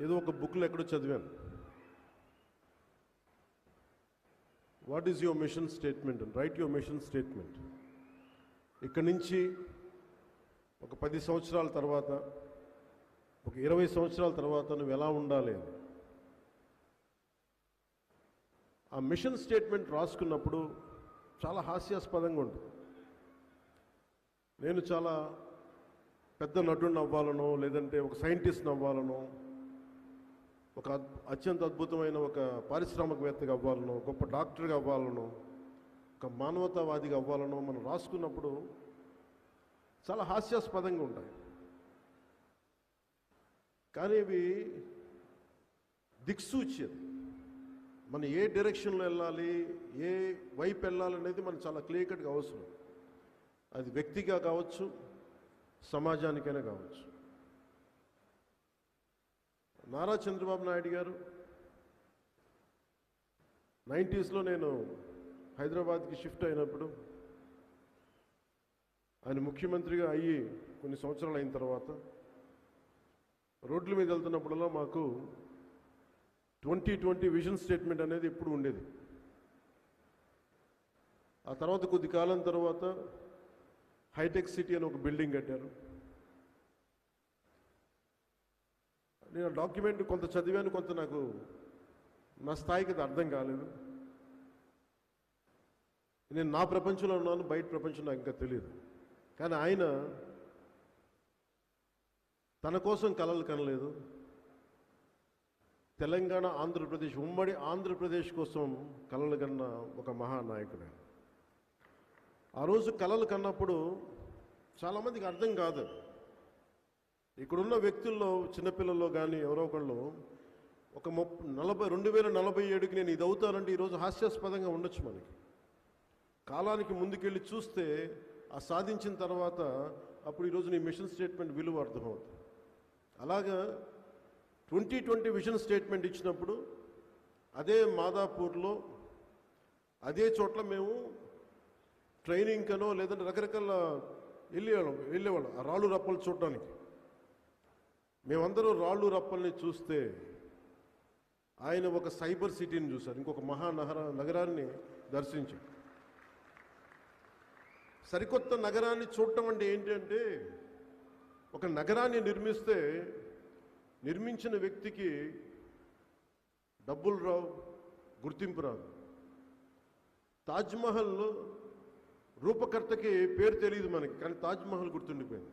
ఏదో ఒక బుక్లో ఎక్కడో చదివాను. What is your mission statement? Right your mission statement. ఇక్కడి నుంచి ఒక 10 సంవత్సరాల తర్వాత, ఒక 20 సంవత్సరాల తర్వాత నువ్వు ఎలా ఉండాలి అని. ఆ మిషన్ స్టేట్మెంట్ రాసుకున్నప్పుడు చాలా హాస్యాస్పదంగా ఉంటుంది. నేను చాలా పెద్ద నటుడిని అవ్వాలనో, లేదంటే ఒక సైంటిస్ట్ని అవ్వాలనో, ఒక అత్యంత అద్భుతమైన ఒక పారిశ్రామికవేత్తగా అవ్వాలనో, గొప్ప డాక్టర్గా అవ్వాలనో, ఒక మానవతావాదిగా అవ్వాలనో మనం రాసుకున్నప్పుడు చాలా హాస్యాస్పదంగా ఉంటాయి. కానీ ఇవి దిక్సూచ్యం. మనం ఏ డైరెక్షన్లో వెళ్ళాలి, ఏ వైపు వెళ్ళాలనేది మనకు చాలా క్లియర్ కట్గా అవసరం. అది వ్యక్తిగా కావచ్చు, సమాజానికైనా కావచ్చు. నారా చంద్రబాబు నాయుడు గారు 90s నేను హైదరాబాద్కి షిఫ్ట్ అయినప్పుడు, ఆయన ముఖ్యమంత్రిగా అయ్యి కొన్ని సంవత్సరాలు అయిన తర్వాత రోడ్ల మీద వెళ్తున్నప్పుడల్లా మాకు 2020 విజన్ స్టేట్మెంట్ అనేది ఎప్పుడు ఉండేది. ఆ తర్వాత కొద్ది కాలం తర్వాత హైటెక్ సిటీ అని ఒక బిల్డింగ్ కట్టారు. నేను ఆ డాక్యుమెంట్ కొంత చదివాను, కొంత నాకు నా స్థాయికి అది అర్థం కాలేదు. నేను నా ప్రపంచంలో ఉన్నాను, బయట ప్రపంచం నాకు ఇంకా తెలియదు. కానీ ఆయన తన కోసం కలలు కనలేదు. తెలంగాణ, ఆంధ్రప్రదేశ్, ఉమ్మడి ఆంధ్రప్రదేశ్ కోసం కలలు కన్న ఒక మహానాయకుడు. ఆ రోజు కలలు కన్నప్పుడు చాలామందికి అర్థం కాదు. ఇక్కడున్న వ్యక్తుల్లో, చిన్నపిల్లల్లో కానీ ఎవరో ఒకళ్ళు ఒక 2047కి నేను ఇది అవుతానంటే ఈరోజు హాస్యాస్పదంగా ఉండొచ్చు. మనకి కాలానికి ముందుకెళ్ళి చూస్తే ఆ సాధించిన తర్వాత అప్పుడు ఈరోజు నీ మిషన్ స్టేట్మెంట్ విలువ అర్థమవుతుంది. అలాగా 2020 విజన్ స్టేట్మెంట్ ఇచ్చినప్పుడు అదే మాదాపూర్లో, అదే చోట్ల మేము ట్రైనింగ్ కనో లేదంటే రకరకాల వెళ్ళేవాళ్ళం ఆ రాళ్ళు రప్పలు చూడటానికి. మేమందరూ రాళ్ళు రప్పల్ని చూస్తే ఆయన ఒక సైబర్ సిటీని చూశారు, ఇంకొక నగరాన్ని దర్శించారు. సరికొత్త నగరాన్ని చూడటం అంటే ఏంటంటే, ఒక నగరాన్ని నిర్మించిన వ్యక్తికి డబ్బులు రావు, గుర్తింపు రాదు. తాజ్మహల్లో రూపకర్తకి పేరు తెలియదు మనకి, కానీ తాజ్మహల్ గుర్తుండిపోయింది.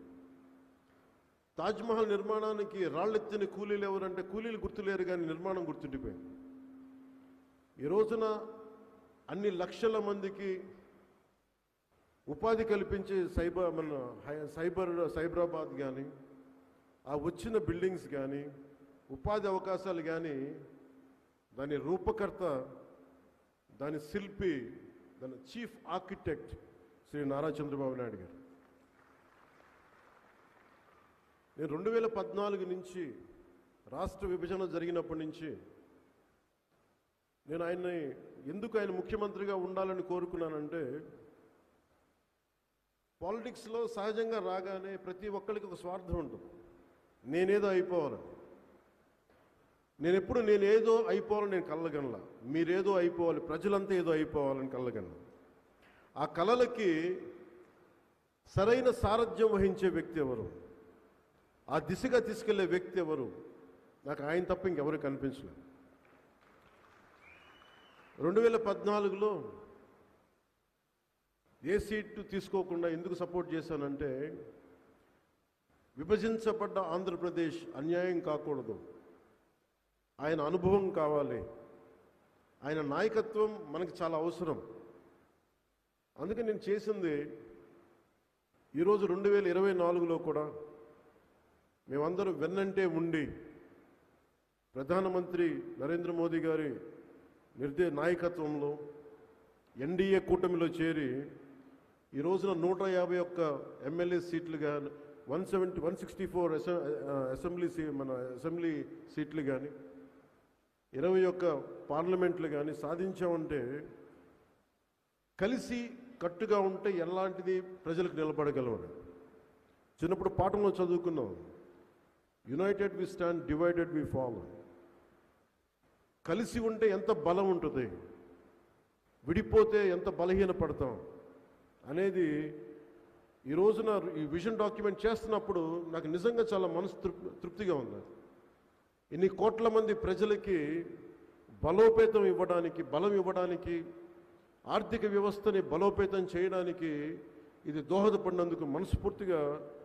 తాజ్మహల్ నిర్మాణానికి రాళ్ళెత్తిన కూలీలు ఎవరంటే కూలీలు గుర్తులేరు, కానీ నిర్మాణం గుర్తుండిపోయింది. ఈ రోజున అన్ని లక్షల మందికి ఉపాధి కల్పించే సైబరాబాద్ కానీ, ఆ వచ్చిన బిల్డింగ్స్ కానీ, ఉపాధి అవకాశాలు కానీ, దాని రూపకర్త, దాని శిల్పి, దాని చీఫ్ ఆర్కిటెక్ట్ శ్రీ నారా చంద్రబాబు నాయుడు గారు. నేను 2014 నుంచి రాష్ట్ర విభజన జరిగినప్పటి నుంచి నేను ఎందుకు ఆయన ముఖ్యమంత్రిగా ఉండాలని కోరుకున్నానంటే, పాలిటిక్స్లో సహజంగా రాగానే ప్రతి ఒక్కరికి ఒక స్వార్థం ఉంటుంది. నేనేదో అయిపోవాలని. నేనేదో అయిపోవాలని నేను కలగనలా. మీరేదో అయిపోవాలి, ప్రజలంతా ఏదో అయిపోవాలని కలగన. ఆ కలలకి సరైన సారథ్యం వహించే వ్యక్తి ఎవరు, ఆ దిశగా తీసుకెళ్లే వ్యక్తి ఎవరు, నాకు ఆయన తప్ప ఇంకెవరు కనిపించలేదు. 2014లో ఏ సీటు తీసుకోకుండా ఎందుకు సపోర్ట్ చేశానంటే, విభజించబడ్డ ఆంధ్రప్రదేశ్ అన్యాయం కాకూడదు, ఆయన అనుభవం కావాలి, ఆయన నాయకత్వం మనకి చాలా అవసరం. అందుకే నేను చేసింది ఈరోజు 2024లో కూడా మేమందరూ వెన్నంటే ఉండి ప్రధానమంత్రి నరేంద్ర మోదీ గారి నాయకత్వంలో ఎన్డీఏ కూటమిలో చేరి ఈ రోజున 151 ఎమ్మెల్యే సీట్లు కానీ, 164 అసెంబ్లీ సీట్లు కానీ, 21 పార్లమెంట్లు కానీ సాధించామంటే, కలిసి కట్టుగా ఉంటే ఎలాంటిది ప్రజలకు నిలబడగలమని చిన్నప్పుడు పాఠంలో చదువుకున్నాం. United we stand, divided we fall. కలిసి ఉంటే ఎంత బలం ఉంటుంది, విడిపోతే ఎంత బలహీన పడతాం అనేది ఈ రోజున ఈ విజన్ డాక్యుమెంట్ చేస్తున్నప్పుడు నాకు నిజంగా చాలా మనసు తృప్తిగా ఉంది. ఇన్ని కోట్ల మంది ప్రజలకి బలోపేతం ఇవ్వడానికి, బలం ఇవ్వడానికి, ఆర్థిక వ్యవస్థని బలోపేతం చేయడానికి ఇది దోహదపడినందుకు మనస్ఫూర్తిగా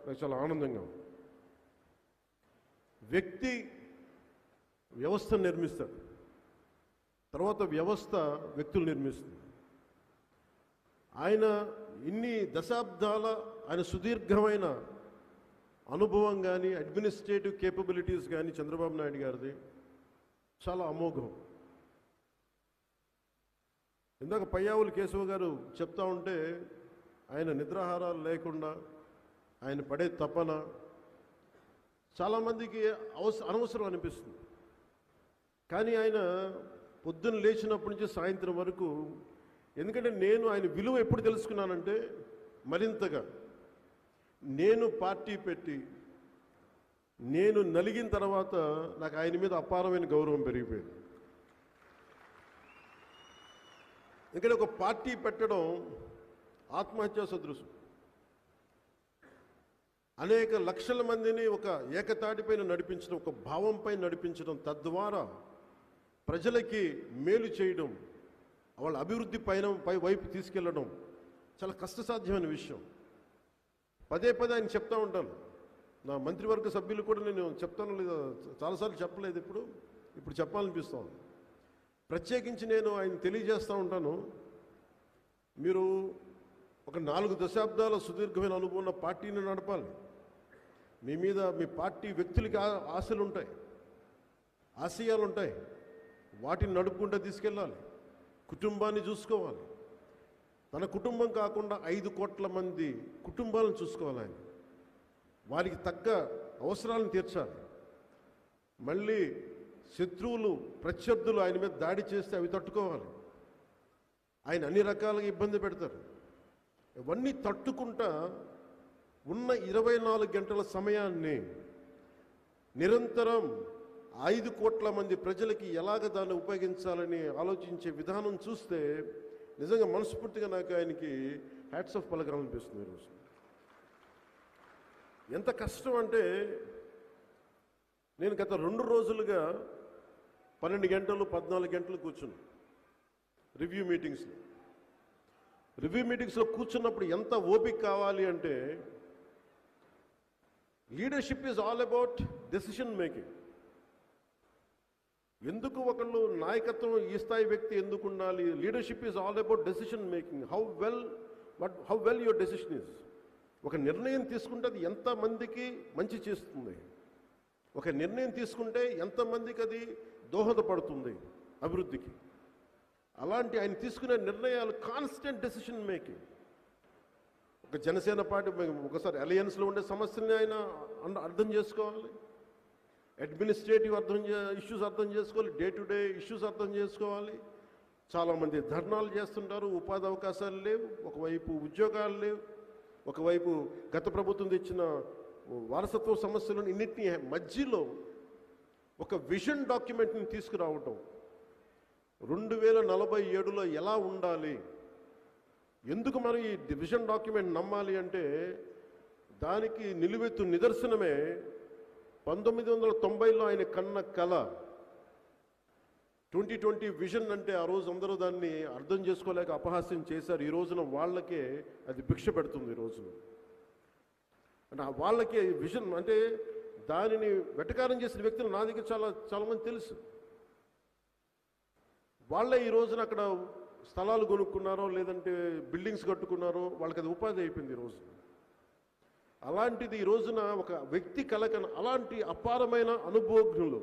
నాకు చాలా ఆనందంగా ఉంది. వ్యక్తి వ్యవస్థను నిర్మిస్తాడు, తర్వాత వ్యవస్థ వ్యక్తులు నిర్మిస్తుంది. ఆయన ఇన్ని దశాబ్దాల ఆయన సుదీర్ఘమైన అనుభవం కానీ, అడ్మినిస్ట్రేటివ్ కేపబిలిటీస్ కానీ చంద్రబాబు నాయుడు గారిది చాలా అమోఘం. ఇందాక పయ్యావులు కేశవ గారు చెప్తా ఉంటే ఆయన నిద్రాహారాలు లేకుండా ఆయన పడే తపన చాలామందికి అనవసరం అనిపిస్తుంది. కానీ ఆయన పొద్దున్న లేచినప్పటి నుంచి సాయంత్రం వరకు, ఎందుకంటే నేను ఆయన విలువ ఎప్పుడు తెలుసుకున్నానంటే మరింతగా నేను పార్టీ పెట్టి నేను నలిగిన తర్వాత నాకు ఆయన మీద అపారమైన గౌరవం పెరిగిపోయింది. ఎందుకంటే ఒక పార్టీ పెట్టడం ఆత్మహత్యా సదృశం. అనేక లక్షల మందిని ఒక ఏకతాటిపైన నడిపించడం, ఒక భావంపై నడిపించడం, తద్వారా ప్రజలకి మేలు చేయడం, వాళ్ళ అభివృద్ధి పై వైపు తీసుకెళ్ళడం చాలా కష్టసాధ్యమైన విషయం. పదే పదే ఆయన చెప్తా ఉంటాను. నా మంత్రివర్గ సభ్యులు కూడా నేను చెప్తాను, లేదా చాలాసార్లు చెప్పలేదు, ఇప్పుడు చెప్పాలనిపిస్తాను. ప్రత్యేకించి నేను ఆయన తెలియజేస్తూ ఉంటాను, మీరు ఒక 4 దశాబ్దాల సుదీర్ఘమైన అనుభవం ఉన్న పార్టీని నడపాలి. మీ మీద మీ పార్టీ వ్యక్తులకి ఆశలు ఉంటాయి, ఆశయాలు ఉంటాయి, వాటిని నడుపుకుంటూ తీసుకెళ్ళాలి. కుటుంబాన్ని చూసుకోవాలి. తన కుటుంబం కాకుండా 5 కోట్ల మంది కుటుంబాలను చూసుకోవాలి. ఆయన వారికి తగ్గ అవసరాలను తీర్చాలి. మళ్ళీ శత్రువులు, ప్రత్యర్థులు ఆయన మీద దాడి చేస్తే అవి తట్టుకోవాలి. ఆయన అన్ని రకాలుగా ఇబ్బంది పెడతారు. ఇవన్నీ తట్టుకుంటా ఉన్న 24 గంటల సమయాన్ని నిరంతరం 5 కోట్ల మంది ప్రజలకి ఎలాగ దాన్ని ఉపయోగించాలని ఆలోచించే విధానం చూస్తే నిజంగా మనస్ఫూర్తిగా నాకు ఆయనకి హ్యాట్స్ ఆఫ్ పలకాలనిపిస్తుంది. ఈరోజు ఎంత కష్టం అంటే, నేను గత 2 రోజులుగా 12 గంటలు 14 గంటలు కూర్చున్నాను రివ్యూ మీటింగ్స్లో కూర్చున్నప్పుడు ఎంత ఓపిక కావాలి అంటే, leadership is all about decision making. ఎందుకు ఒకళ్ళు నాయకత్వం, ఈ స్థాయి వ్యక్తి ఎందుకు ఉండాలి? Leadership is all about decision making. How well your decision is. ఒక నిర్ణయం తీసుకుంటే అది ఎంతమందికి మంచి చేస్తుంది, ఒక నిర్ణయం తీసుకుంటే ఎంతమందికి అది దోహదపడుతుంది అభివృద్ధికి. అలాంటి ఆయన తీసుకునే నిర్ణయాలు కాన్స్టెంట్ డెసిషన్ మేకింగ్. ఒక జనసేన పార్టీ ఒకసారి అలయన్స్లో ఉండే సమస్యల్ని ఆయన అర్థం చేసుకోవాలి, అడ్మినిస్ట్రేటివ్ ఇష్యూస్ అర్థం చేసుకోవాలి, డే టు డే ఇష్యూస్ అర్థం చేసుకోవాలి. చాలామంది ధర్నాలు చేస్తుంటారు, ఉపాధి అవకాశాలు లేవు, ఒకవైపు ఉద్యోగాలు లేవు, ఒకవైపు గత ప్రభుత్వం తెచ్చిన వారసత్వ సమస్యలను, ఇన్నింటినీ మధ్యలో ఒక విజన్ డాక్యుమెంట్ని తీసుకురావటం, 2047లో ఎలా ఉండాలి, ఎందుకు మనం ఈ విజన్ డాక్యుమెంట్ నమ్మాలి అంటే దానికి నిలువెత్తు నిదర్శనమే 1990లో ఆయన కన్న కళ 2020 విజన్. అంటే ఆ రోజు అందరూ దాన్ని అర్థం చేసుకోలేక అపహాస్యం చేశారు. ఈ రోజున వాళ్ళకే అది భిక్ష పెడుతుంది. ఈ రోజున అంటే వాళ్ళకే విజన్ అంటే దానిని వెటకారం చేసిన వ్యక్తులు నా దగ్గర చాలామంది తెలుసు. వాళ్ళే ఈ రోజున అక్కడ స్థలాలు కొనుక్కున్నారో లేదంటే బిల్డింగ్స్ కట్టుకున్నారో వాళ్ళకి అది ఉపాధి అయిపోయింది ఈ రోజు. అలాంటిది ఈ రోజున ఒక వ్యక్తి కలకన అలాంటి అపారమైన అనుభవజ్ఞులు,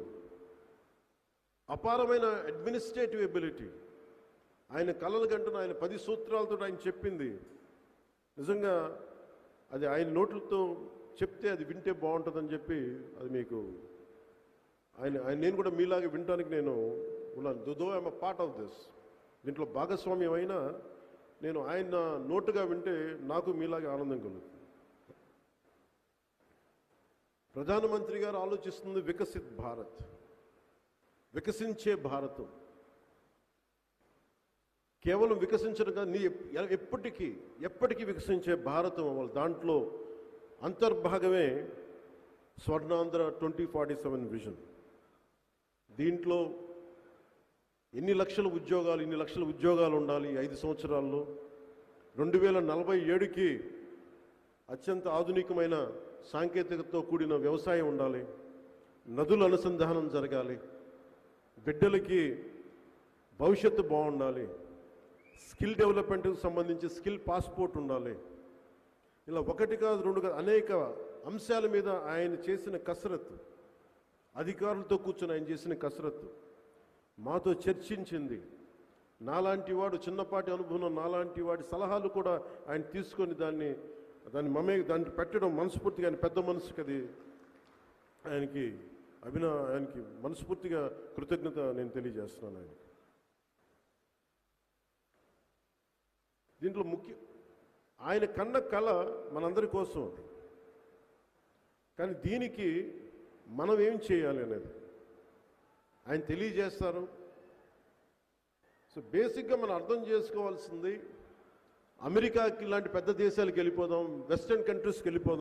అపారమైన అడ్మినిస్ట్రేటివ్ ఎబిలిటీ, ఆయన కలలు కంటున్న ఆయన 10 సూత్రాలతో ఆయన చెప్పింది నిజంగా అది ఆయన నోట్లతో చెప్తే అది వింటే బాగుంటుందని చెప్పి అది మీకు నేను కూడా మీలాగే వినడానికి నేను ఉన్నాను. Though I'm a part of this. దీంట్లో భాగస్వామ్యం అయినా నేను ఆయన నోటుగా వింటే నాకు మీలాగే ఆనందం కలుగుతుంది. ప్రధానమంత్రి గారు ఆలోచిస్తుంది వికసిత్ భారత్, వికసించే భారతం. కేవలం వికసించడం కాదు, ఎప్పటికీ వికసించే భారతం అవ్వాలి. దాంట్లో అంతర్భాగమే స్వర్ణాంధ్ర 2047 విజన్. దీంట్లో ఇన్ని లక్షల ఉద్యోగాలు ఉండాలి 5 సంవత్సరాల్లో. 2047కి అత్యంత ఆధునికమైన సాంకేతికతతో కూడిన వ్యవసాయం ఉండాలి, నదుల అనుసంధానం జరగాలి, బిడ్డలకి భవిష్యత్తు బాగుండాలి, స్కిల్ డెవలప్మెంట్కి సంబంధించి స్కిల్ పాస్పోర్ట్ ఉండాలి. ఇలా ఒకటి కాదు, రెండు కాదు, అనేక అంశాల మీద ఆయన చేసిన కసరత్తు, అధికారులతో కూర్చొని ఆయన చేసిన కసరత్తు మాతో చర్చించింది. నాలాంటి వాడు, చిన్నపాటి అనుభవం నాలాంటి వాడి సలహాలు కూడా ఆయన తీసుకొని దాన్ని పెట్టడం మనస్ఫూర్తిగా, ఆయన పెద్ద మనసుకి అది ఆయనకి మనస్ఫూర్తిగా కృతజ్ఞత నేను తెలియజేస్తున్నాను. దీంట్లో ఆయన కన్న కళ మనందరి కోసం. కానీ దీనికి మనం ఏం చేయాలి అనేది ఆయన తెలియజేస్తారు. సో బేసిక్గా మనం అర్థం చేసుకోవాల్సింది, అమెరికాకి ఇలాంటి పెద్ద దేశాలకు వెళ్ళిపోదాం, వెస్టర్న్ కంట్రీస్కి వెళ్ళిపోదాం.